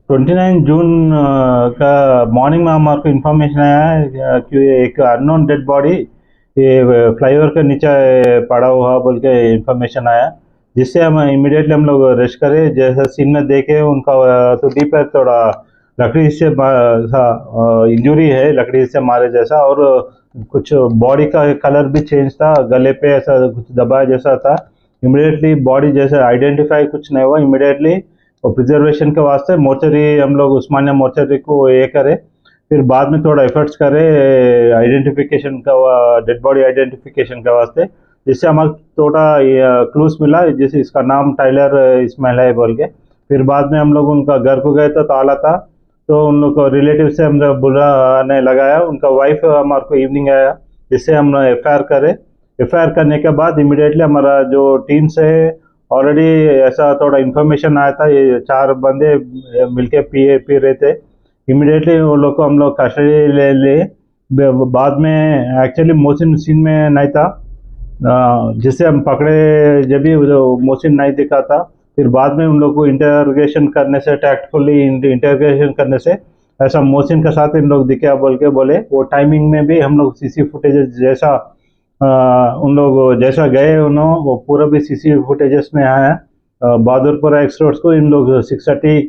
29 जून का मॉर्निंग में हमारे को इन्फॉर्मेशन आया है कि एक अननोन डेड बॉडी ये फ्लाईओवर के नीचे पड़ा हुआ बोल के इन्फॉर्मेशन आया, जिससे हम इमीडिएटली हम लोग रेस्ट करे। जैसा सीन में देखे उनका तो डीप है, थोड़ा लकड़ी से इंजरी है, लकड़ी से मारे जैसा, और कुछ बॉडी का कलर भी चेंज था, गले पे ऐसा कुछ दबाया जैसा था। इमीडिएटली बॉडी जैसे आइडेंटिफाई कुछ नहीं हुआ, इमीडिएटली और प्रिजर्वेशन के वास्ते मोर्चरी हम लोग उस्मानिया मोर्चरी को ये करे। फिर बाद में थोड़ा एफर्ट्स करे आइडेंटिफिकेशन का, डेड बॉडी आइडेंटिफिकेशन के वास्ते, जिससे हमारे थोड़ा क्लूज मिला, जैसे इसका नाम टाइलर इस्माइल है बोल के। फिर बाद में हम लोग उनका घर को गए तो ताला था, तो उन लोग को रिलेटिव से हम लोग बुलाने लगाया। उनका वाइफ हमारे को इवनिंग आया, जिससे हम एफआईआर करे। एफआईआर करने के बाद इमीडिएटली हमारा जो टीम से ऑलरेडी ऐसा थोड़ा इन्फॉर्मेशन आया था, ये 4 बंदे मिलके पी रहे थे। इमीडिएटली वो लोग को हम लोग कस्टडी ले बाद में एक्चुअली मोहसिन सीन में नहीं था, जिससे हम पकड़े जब भी मोहसिन नहीं दिखा था। फिर बाद में उन लोग को इंटरोगेशन करने से, टैक्टफुली इंटरोगेशन करने से ऐसा मोहसिन के साथ इन लोग दिखे बोल के बोले। वो टाइमिंग में भी हम लोग सीसी फुटेज जैसा उन लोग जैसा गए उन्होंने वो पूरा भी सीसी फुटेजेस में आया। बहादुरपुरा एक्सरोड्स को इन लोग 630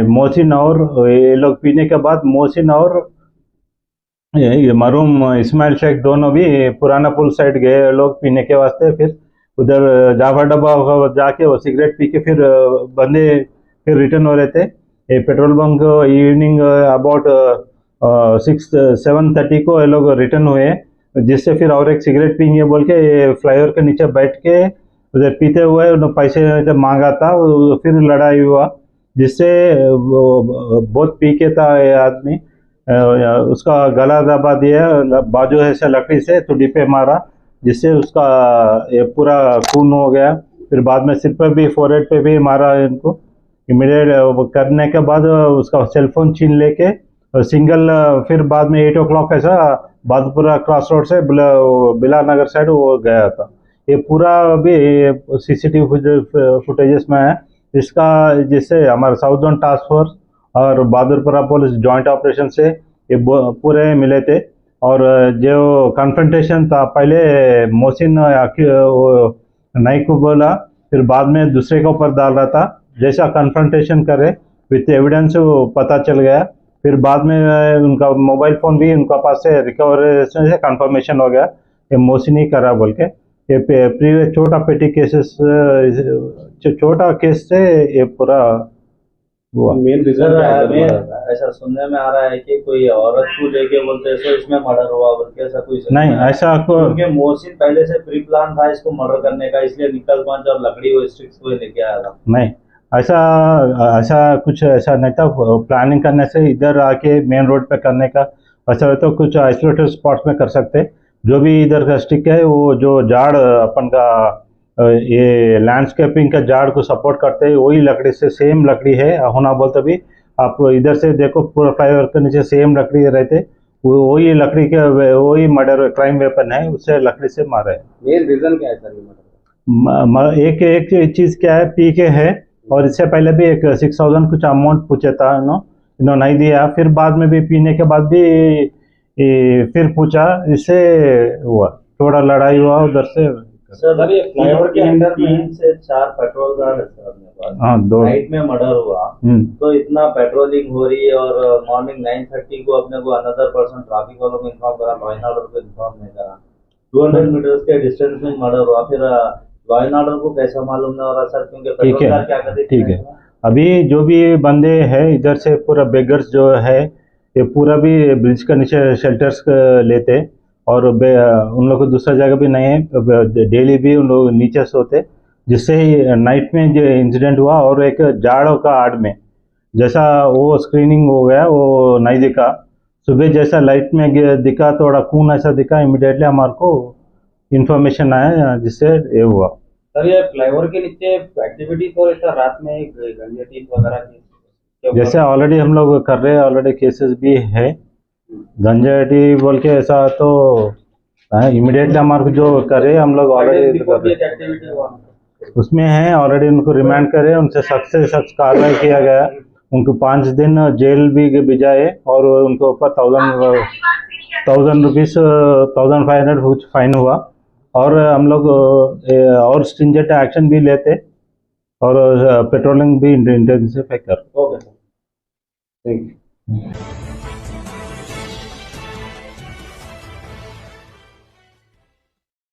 मोहसिन और ये लोग पीने के बाद मोहसिन और ये मरूम इस्माइल शेख दोनों भी पुराना पुल साइड गए लोग पीने के वास्ते। फिर उधर जाफर डब्बा जाके वो सिगरेट पी के फिर बंदे फिर रिटर्न हो रहे थे। ये पेट्रोल बंक इवनिंग अबाउट 7:30 को ये लोग रिटर्न हुए, जिससे फिर और एक सिगरेट पीएंगे बोल के ये फ्लाईओवर के नीचे बैठ के उधर पीते हुए उन्होंने पैसे जब मांगा था, फिर लड़ाई हुआ, जिससे बहुत पी के था ये आदमी। उसका गला दबा दिया, बाजू ऐसे लकड़ी से तुड़ी पे मारा, जिससे उसका ये पूरा खून हो गया। फिर बाद में सिर पर भी, फोरहेड पे भी मारा इनको। इमीडिएट करने के बाद उसका सेलफोन छीन लेके सिंगल, फिर बाद में 8 o'clock ऐसा बहादुरपुरा क्रॉस रोड से बिला नगर साइड वो गया था। ये पूरा भी सीसीटीवी फुटेजेस में है इसका, जिससे हमारा साउथ जोन टास्क फोर्स और बहादुरपुरा पुलिस जॉइंट ऑपरेशन से ये पूरे मिले थे। और जो कन्फ्रंटेशन था, पहले मोहसिन नाइक को बोला, फिर बाद में दूसरे के ऊपर डाल रहा था। जैसा कन्फ्रंटेशन करे विथ एविडेंस वो पता चल गया। फिर बाद में उनका मोबाइल फ़ोन भी उनका पास से रिकवर से कंफर्मेशन हो गया ये मोहसिन ही करा बोल के। ये प्रीवियस छोटा पेटी केसेस, छोटा केस से ये पूरा हुआ। मेन रीजन ऐसा सुनने में आ रहा है कि कोई औरत को लेके बोलते हैं सो इसमें मर्डर हुआ बोल के, ऐसा कोई नहीं, ऐसा क्योंकि मोहसिन पहले से प्री प्लान था इसको मर्डर करने का, इसलिए निकल पंच और लकड़ी वो स्टिक्स को लेके आया था। नहीं, ऐसा कुछ ऐसा नहीं था। प्लानिंग करने से इधर आके मेन रोड पे करने का वैसा है तो कुछ आइसोलेटेड स्पॉट्स में कर सकते। जो भी इधर का स्टिक है वो जो झाड़ अपन का ये लैंडस्केपिंग का झाड़ को सपोर्ट करते हैं, वही लकड़ी से सेम लकड़ी है होना बोलते भी। आप इधर से देखो पूरा फ्लाईओवर के नीचे सेम लकड़ी रहते, वही लकड़ी के वही मर्डर क्राइम वेपन है, उससे लकड़ी से मारे। मेन रीजन क्या है सर? एक चीज़ क्या है, पी के है, और इससे पहले भी एक 6,000 कुछ अमाउंट पूछा था इन्होंने नहीं दिया। फिर बाद में भी पीने के बाद भी फिर पूछा, इससे हुआ थोड़ा लड़ाई हुआ उधर से। सर ये फ्लाईओवर के अंदर 3 से 4 पेट्रोल गार्ड है सर अपने पास। हाँ, 2 नाइट में मर्डर हुआ तो इतना पेट्रोलिंग हो रही है, और मॉर्निंग 9:30 को अपने को अनदर पर्सन ट्रैफिक वालों को इन्फॉर्म करा, लॉ एंड ऑर्डर को इन्फॉर्म नहीं करा। 200 मीटर्स के डिस्टेंस में मर्डर हुआ, फिर लॉ एंड ऑर्डर को कैसा मालूम नहीं हो रहा सर? क्योंकि पेट्रोल गार्ड क्या करते? ठीक है, अभी जो भी बंदे हैं इधर से पूरा बेगर्स जो है ये पूरा भी ब्रिज के नीचे शेल्टर्स लेते, और उन लोग को दूसरा जगह भी नहीं है, डेली भी उन लोग नीचे सोते, जिससे ही नाइट में जो इंसिडेंट हुआ। और एक झाड़ों का आड़ में जैसा वो स्क्रीनिंग हो गया, वो नहीं दिखा। सुबह जैसा लाइट में दिखा, थोड़ा खून ऐसा दिखा, इमिडिएटली हमारे को इन्फॉर्मेशन आया, जिससे ये हुआ। सर ये फ्लाईओवर के नीचे एक्टिविटी तो ऐसा रात में गंजेटी वगैरह की जैसे ऑलरेडी हम लोग कर रहे हैं, ऑलरेडी केसेस भी है गंजेटी बोल के, ऐसा तो इमिडिएटली हमारे को जो करे हम लोग ऑलरेडी कर रहे हैं, उसमें है ऑलरेडी। उनको रिमांड करे, उनसे सख्त से सख्त कार्रवाई किया गया। उनको 5 दिन जेल भी भिजाए और उनके ऊपर 1,000 रुपीज़ 1,500 कुछ फाइन हुआ। और हम लोग और स्ट्रिंजेंट एक्शन भी लेते और पेट्रोलिंग भी इंटेंसिफाई कर। Okay sir, thank you.